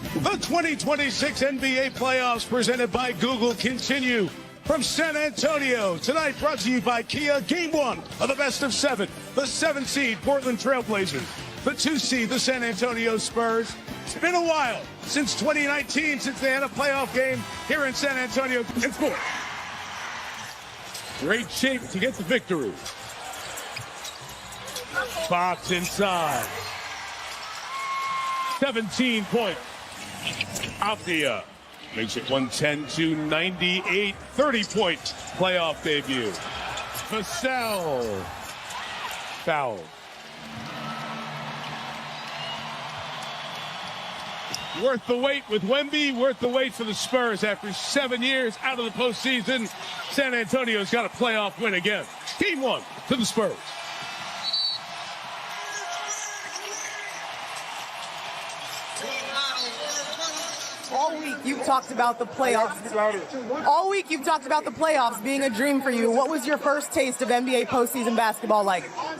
The 2026 NBA playoffs presented by Google continue from San Antonio. Tonight brought to you by Kia. Game 1 of the best of 7. The 7 seed Portland Trailblazers. The 2 seed the San Antonio Spurs. It's been a while since 2019 since they had a playoff game here in San Antonio. In sport. Great shape to get the victory. Fox inside. 17 points. Avdia makes it 110-98. 30-point playoff debut. Vassell. Foul. Worth the wait with Wemby, worth the wait for the Spurs after 7 years out of the postseason. San Antonio's got a playoff win again. Game 1 to the Spurs. All week you've talked about the playoffs. All week you've talked about the playoffs being a dream for you. What was your first taste of NBA postseason basketball like? I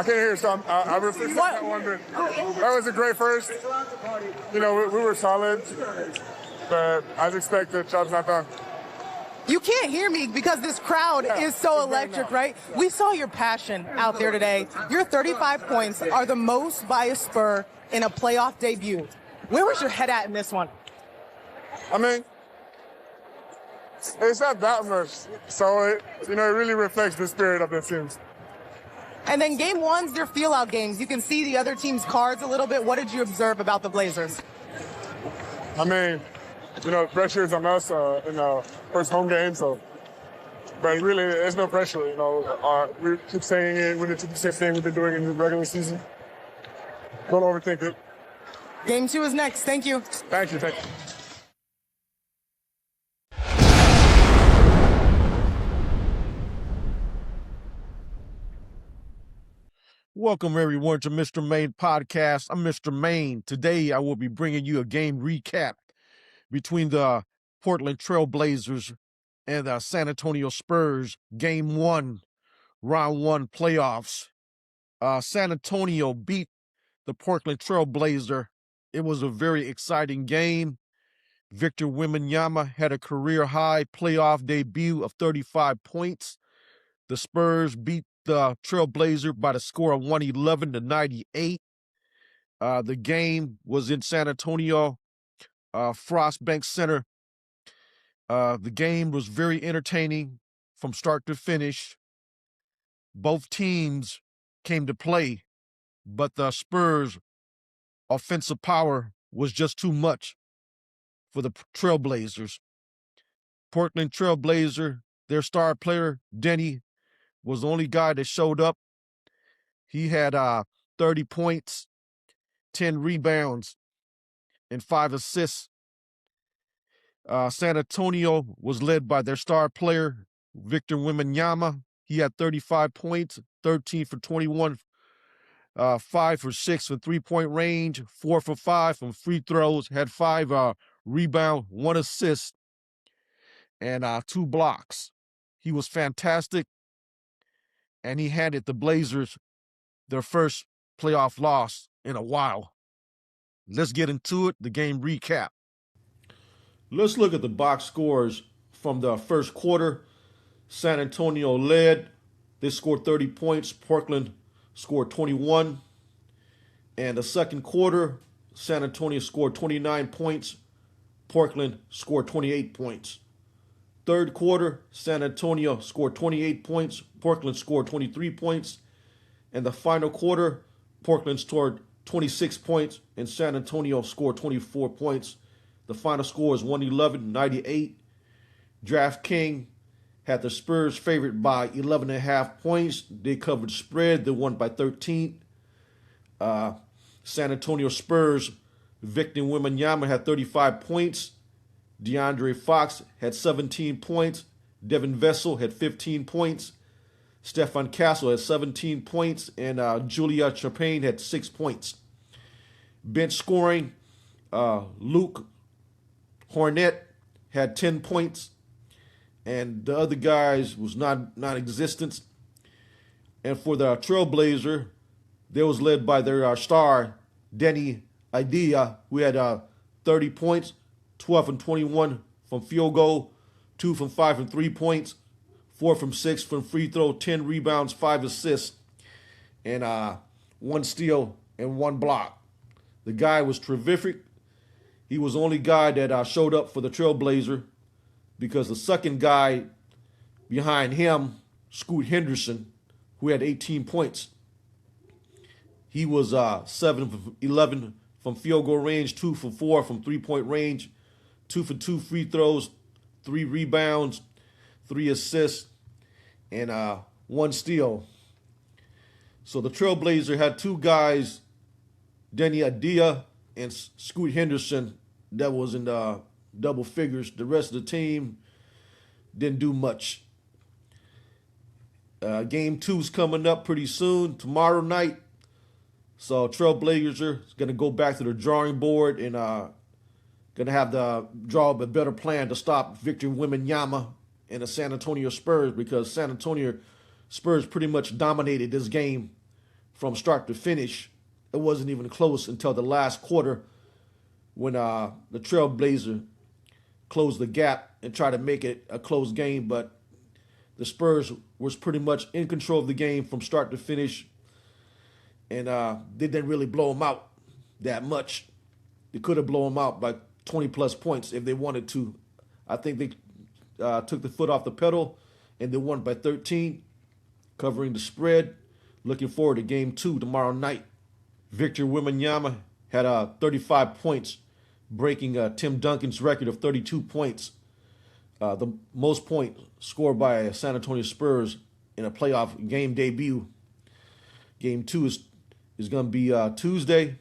can't hear, so I was that one, but that was a great first. You know, we were solid, but I expect the job's not done. You can't hear me because this crowd is so electric, right? We saw your passion out there today. Your 35 points are the most by a Spur in a playoff debut. Where was your head at in this one? I mean, it's not that much, so it really reflects the spirit of the teams. And then game 1's your feel-out games. You can see the other team's cards a little bit. What did you observe about the Blazers? I mean, pressure is on us in our first home game, so. But really, there's no pressure. We keep saying it. We need to do the same thing we've been doing in the regular season. Don't overthink it. Game 2 is next. Thank you. Thank you. Welcome, everyone, to Mr. Main Podcast. I'm Mr. Main. Today, I will be bringing you a game recap between the Portland Trailblazers and the San Antonio Spurs. Game 1, Round 1 playoffs. San Antonio beat the Portland Trailblazer. It was a very exciting game. Victor Wembanyama had a career-high playoff debut of 35 points. The Spurs beat the Trailblazer by the score of 111-98. The game was in San Antonio, Frost Bank Center. The game was very entertaining from start to finish. Both teams came to play, but the Spurs' offensive power was just too much for the Trailblazers. Portland Trailblazer, their star player, Denny, was the only guy that showed up. He had 30 points, 10 rebounds, and 5 assists. San Antonio was led by their star player, Victor Wembanyama. He had 35 points, 13 for 21, 5 for 6 from three-point range, 4 for 5 from free throws, had 5 rebounds, 1 assist, and 2 blocks. He was fantastic, and he handed the Blazers their first playoff loss in a while. Let's get into it, the game recap. Let's look at the box scores from the first quarter. San Antonio led. They scored 30 points. Portland scored 21. And the second quarter, San Antonio scored 29 points. Portland scored 28 points. Third quarter, San Antonio scored 28 points. Portland scored 23 points. And the final quarter, Portland scored 26 points and San Antonio scored 24 points. The final score is 111-98. DraftKings had the Spurs favored by 11.5 points. They covered spread. They won by 13. San Antonio Spurs, Victor Wembanyama had 35 points. DeAndre Fox had 17 points. Devin Vessel had 15 points. Stefan Castle had 17 points. And Julia Chapin had 6 points. Bench scoring, Luke Hornet had 10 points. And the other guys was non-existent. And for the Trailblazer, they was led by their star, Denny Idea, who had 30 points, 12 from 21 from field goal, 2 from 5 from 3 points, 4 from 6 from free throw, 10 rebounds, 5 assists, and 1 steal and 1 block. The guy was terrific. He was the only guy that showed up for the Trailblazer because the second guy behind him, Scoot Henderson, who had 18 points, he was 7 for 11 from field goal range, 2 for 4 from three-point range, 2 for 2 free throws, 3 rebounds, 3 assists, and 1 steal. So the Trailblazer had 2 guys, Denny Adia and Scoot Henderson, that was in the double figures. The rest of the team didn't do much. Game 2 is coming up pretty soon, tomorrow night. So Trailblazers are going to go back to the drawing board and going to have to draw up a better plan to stop Victor Wembanyama and the San Antonio Spurs, because San Antonio Spurs pretty much dominated this game from start to finish. It wasn't even close until the last quarter when the Trailblazer closed the gap and tried to make it a close game, but the Spurs was pretty much in control of the game from start to finish, and they didn't really blow them out that much. They could have blown them out by 20-plus points if they wanted to. I think they took the foot off the pedal, and they won by 13, covering the spread. Looking forward to Game 2 tomorrow night. Victor Wembanyama had 35 points, breaking Tim Duncan's record of 32 points. The most points scored by San Antonio Spurs in a playoff game debut. Game 2 is going to be Tuesday.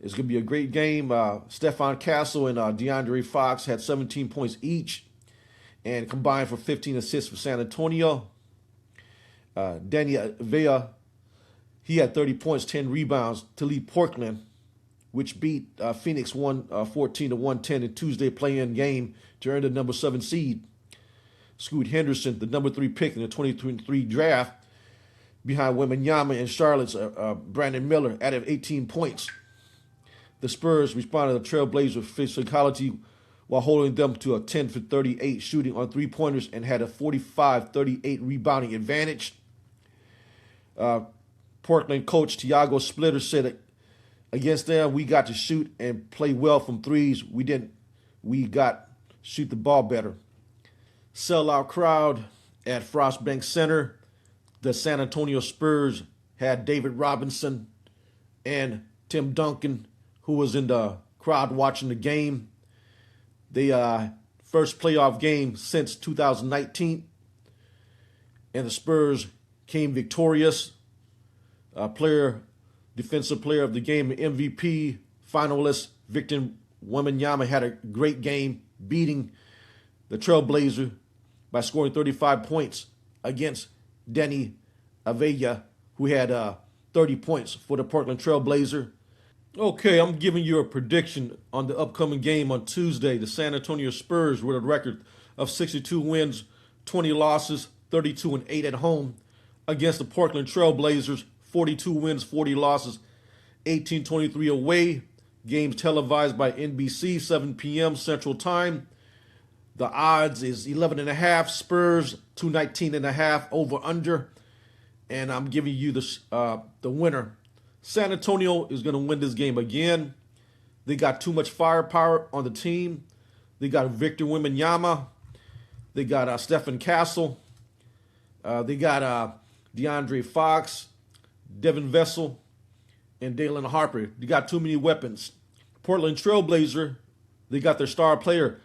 It's going to be a great game. Stephon Castle and DeAndre Fox had 17 points each and combined for 15 assists for San Antonio. Danny Vea, he had 30 points, 10 rebounds to lead Portland, which beat Phoenix 14-110 in Tuesday play-in game to earn the number 7 seed. Scoot Henderson, the number 3 pick in the 2023 draft, behind Wembanyama and Charlotte's Brandon Miller, added 18 points. The Spurs responded to Trailblazer physicality while holding them to a 10 for 38 shooting on three-pointers and had a 45-38 rebounding advantage. Portland coach Tiago Splitter said against them, we got to shoot and play well from threes. We didn't. We got shoot the ball better. Sellout crowd at Frostbank Center. The San Antonio Spurs had David Robinson and Tim Duncan, who was in the crowd watching the game. The first playoff game since 2019. And the Spurs came victorious. Defensive player of the game, MVP finalist Victor Wembanyama had a great game, beating the Trailblazer by scoring 35 points against Denny Avella, who had 30 points for the Portland Trailblazer. Okay, I'm giving you a prediction on the upcoming game on Tuesday. The San Antonio Spurs with a record of 62 wins, 20 losses, 32-8 at home against the Portland Trailblazers, 42 wins, 40 losses, 18-23 away. Games televised by NBC, 7 p.m. Central Time. The odds is 11.5 Spurs, 219.5 over under, and I'm giving you the winner. San Antonio is going to win this game again. They got too much firepower on the team. They got Victor Wembanyama. They got Stephon Castle. They got DeAndre Fox, Devin Vessel, and Dalen Harper. They got too many weapons. Portland Trailblazer, they got their star player,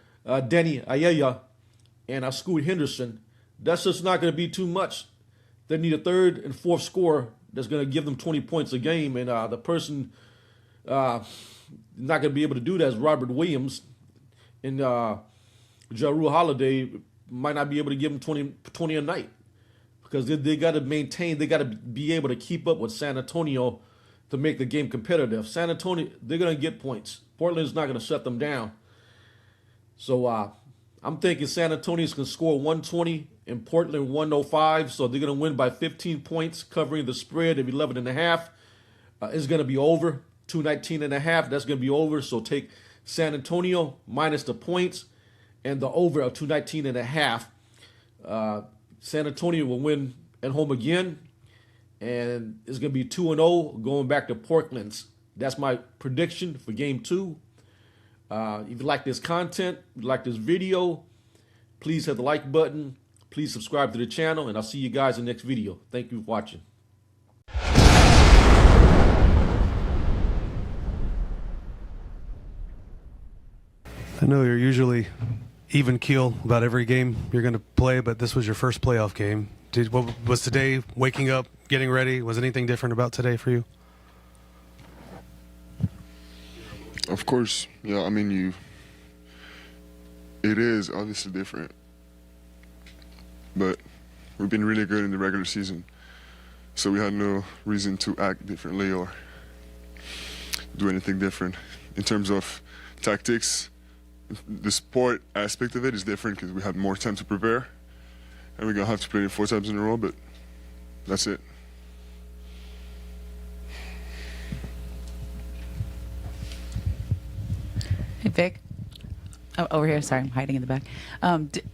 Denny Ayaya, and Scoot Henderson. That's just not going to be too much. They need a third and fourth scorer that's going to give them 20 points a game, and the person not going to be able to do that is Robert Williams, and Jrue Holiday might not be able to give them 20 a night, because they got to maintain, they got to be able to keep up with San Antonio to make the game competitive. San Antonio, they're going to get points. Portland's not going to shut them down. So I'm thinking San Antonio's going to score 120 and Portland 105. So they're going to win by 15 points, covering the spread of 11.5. It's going to be over. 219.5. That's going to be over. So take San Antonio minus the points and the over of 219.5. San Antonio will win at home again, and it's going to be 2-0 going back to Portland. That's my prediction for Game 2. If you like this content, if you like this video, please hit the like button. Please subscribe to the channel, and I'll see you guys in the next video. Thank you for watching. I know you're usually even keel about every game you're going to play, but this was your first playoff game. What was today, waking up, getting ready, was anything different about today for you? Of course. Yeah, I mean, it is obviously different. But we've been really good in the regular season, so we had no reason to act differently or do anything different. In terms of tactics, the sport aspect of it is different because we had more time to prepare, and we're going to have to play it 4 times in a row, but that's it. Hey, Vic. Oh, over here. Sorry, I'm hiding in the back.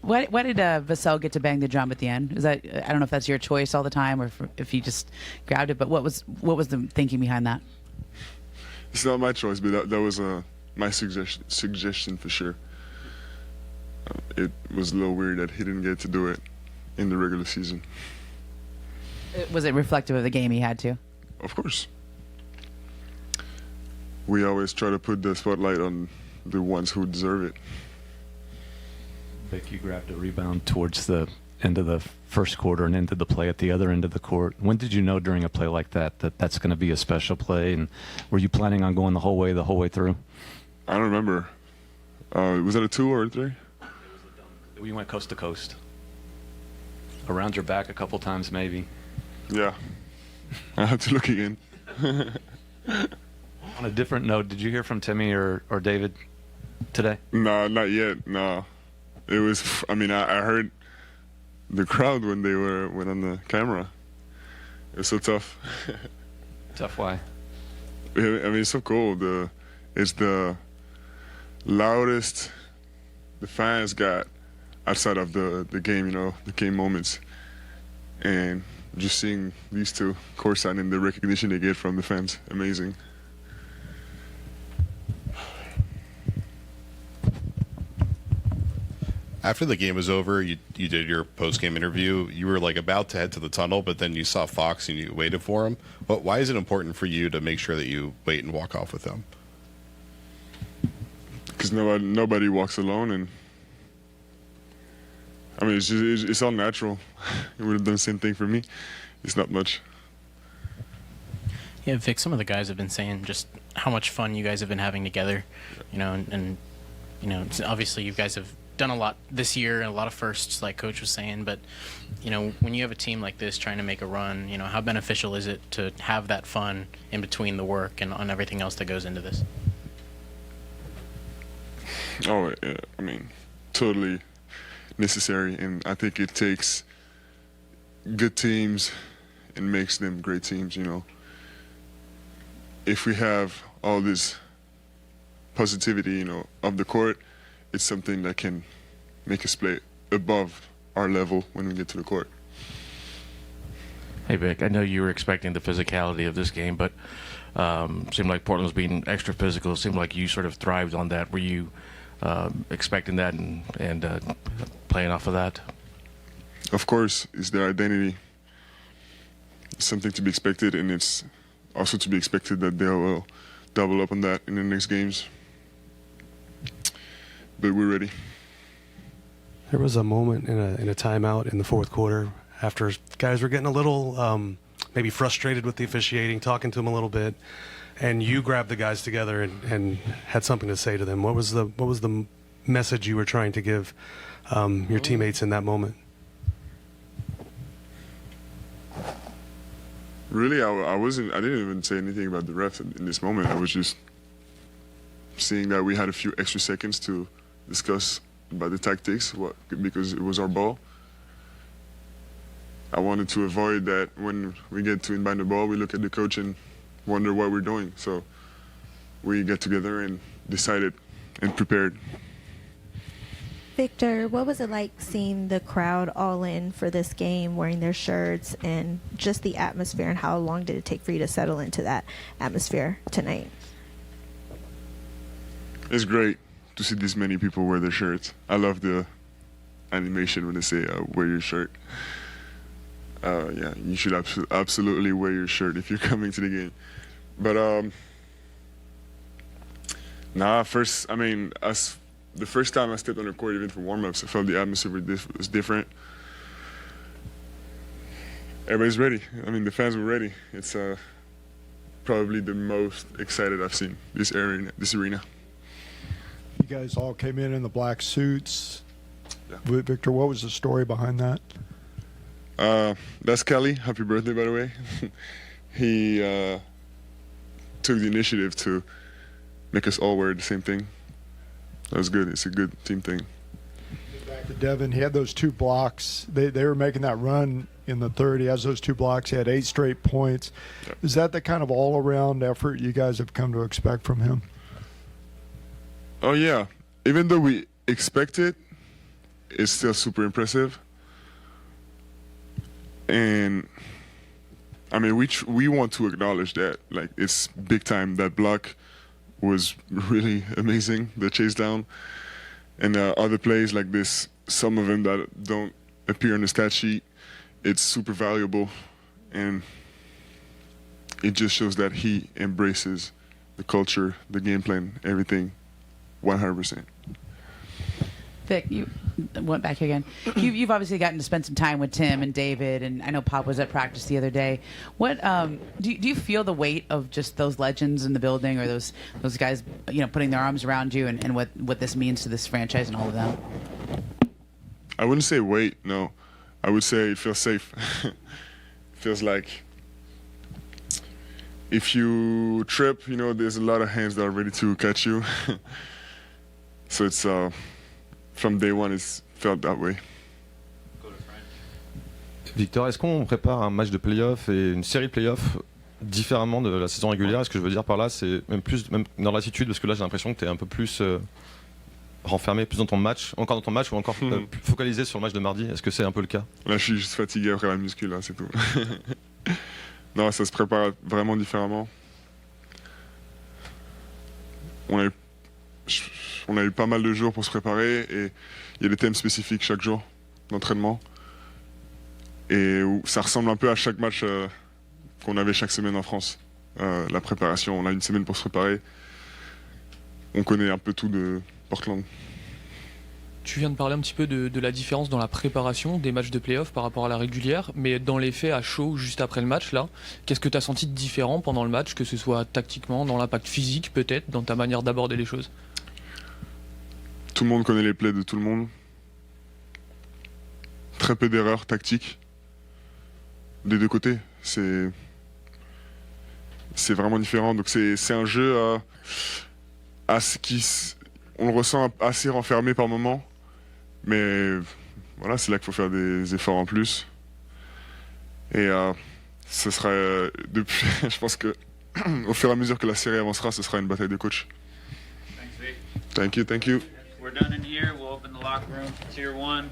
Why did Vassell get to bang the drum at the end? Is that, I don't know if that's your choice all the time or if he just grabbed it, but what was the thinking behind that? It's not my choice, but that was my suggestion for sure. It was a little weird that he didn't get to do it in the regular season. Was it reflective of the game he had to? Of course. We always try to put the spotlight on the ones who deserve it. Vic, you grabbed a rebound towards the end of the first quarter and into the play at the other end of the court. When did you know during a play like that that's going to be a special play? And were you planning on going the whole way through? I don't remember. Was that a 2 or a 3? We went coast to coast. Around your back a couple times maybe. Yeah. I have to look again. On a different note, did you hear from Timmy or David today? No, not yet. No. It was, I mean, I heard the crowd when they went on the camera. It was so tough. Tough, why? I mean, it's so cool. It's the loudest the fans got outside of the game, you know, the game moments. And just seeing these two courtside and the recognition they get from the fans, amazing. After the game was over, you did your post-game interview. You were like about to head to the tunnel, but then you saw Fox and you waited for him. But why is it important for you to make sure that you wait and walk off with them? Because nobody walks alone, and I mean it's all natural. It would have done the same thing for me. It's not much. Yeah, Vic, some of the guys have been saying just how much fun you guys have been having together, you know, and you know, obviously you guys have done a lot this year and a lot of firsts, like Coach was saying, but you know, when you have a team like this trying to make a run, you know, how beneficial is it to have that fun in between the work and on everything else that goes into this? Oh, yeah, I mean, totally necessary, and I think it takes good teams and makes them great teams, you know. If we have all this positivity, you know, of the court, it's something that can make us play above our level when we get to the court. Hey, Vic, I know you were expecting the physicality of this game, but seemed like Portland was being extra physical. It seemed like you sort of thrived on that. Were you expecting that and playing off of that? Of course, it's their identity. It's something to be expected, and it's also to be expected that they will double up on that in the next games. But we're ready. There was a moment in a timeout in the fourth quarter after guys were getting a little maybe frustrated with the officiating, talking to them a little bit, and you grabbed the guys together and had something to say to them. What was the message you were trying to give your teammates in that moment? Really, I didn't even say anything about the refs in this moment. I was just seeing that we had a few extra seconds to discuss about the tactics, because it was our ball. I wanted to avoid that when we get to inbound the ball, we look at the coach and wonder what we're doing. So we got together and decided and prepared. Victor, what was it like seeing the crowd all in for this game, wearing their shirts, and just the atmosphere, and how long did it take for you to settle into that atmosphere tonight? It's great to see this many people wear their shirts. I love the animation when they say wear your shirt. Yeah, you should absolutely wear your shirt if you're coming to the game. But the first time I stepped on the court, even for warm-ups, I felt the atmosphere was different. Everybody's ready. I mean, the fans were ready. It's probably the most excited I've seen this arena. You guys all came in the black suits. Yeah. Victor, what was the story behind that? That's Kelly. Happy birthday, by the way. He took the initiative to make us all wear the same thing. That was good. It's a good team thing. Back to Devin, he had those 2 blocks. They were making that run in the third. He has those 2 blocks. He had 8 straight points. Yep. Is that the kind of all-around effort you guys have come to expect from him? Oh, yeah. Even though we expect it, it's still super impressive. And, I mean, we want to acknowledge that. Like, it's big time. That block was really amazing, the chase down. And other plays like this, some of them that don't appear on the stat sheet, it's super valuable. And it just shows that he embraces the culture, the game plan, everything, 100%. Vic, you went back here again. You've obviously gotten to spend some time with Tim and David, and I know Pop was at practice the other day. What do you feel the weight of just those legends in the building, or those guys, putting their arms around you, and what this means to this franchise and all of them? I wouldn't say weight, no. I would say it feels safe. It feels like if you trip, there's a lot of hands that are ready to catch you. So it's from day one, it's felt that way. Victor, est-ce qu'on prépare un match de play-off et une série de play-off différemment de la saison régulière? Ce que je veux dire par là, c'est même dans l'attitude, parce que là j'ai l'impression que tu es un peu plus renfermé, plus dans ton match, encore dans ton match, ou encore focalisé sur le match de mardi. Est-ce que c'est un peu le cas? Là, je suis juste fatigué après la muscu, là, c'est tout. Non, ça se prépare vraiment différemment. On a eu pas mal de jours pour se préparer, et il y a des thèmes spécifiques chaque jour d'entraînement. Et ça ressemble un peu à chaque match qu'on avait chaque semaine en France. La préparation, on a une semaine pour se préparer. On connaît un peu tout de Portland. Tu viens de parler un petit peu de la différence dans la préparation des matchs de play-off par rapport à la régulière, mais dans les faits à chaud, juste après le match, là, qu'est-ce que tu as senti de différent pendant le match, que ce soit tactiquement, dans l'impact physique peut-être, dans ta manière d'aborder les choses? Tout le monde connaît les plays de tout le monde. Très peu d'erreurs tactiques des deux côtés. C'est vraiment différent. Donc c'est un jeu on le ressent assez renfermé par moment. Mais voilà, c'est là qu'il faut faire des efforts en plus. Et ce sera je pense que au fur et à mesure que la série avancera, ce sera une bataille de coach. Thanks, Vic. Thank you. We're done in here. We'll open the locker room. Tier 1.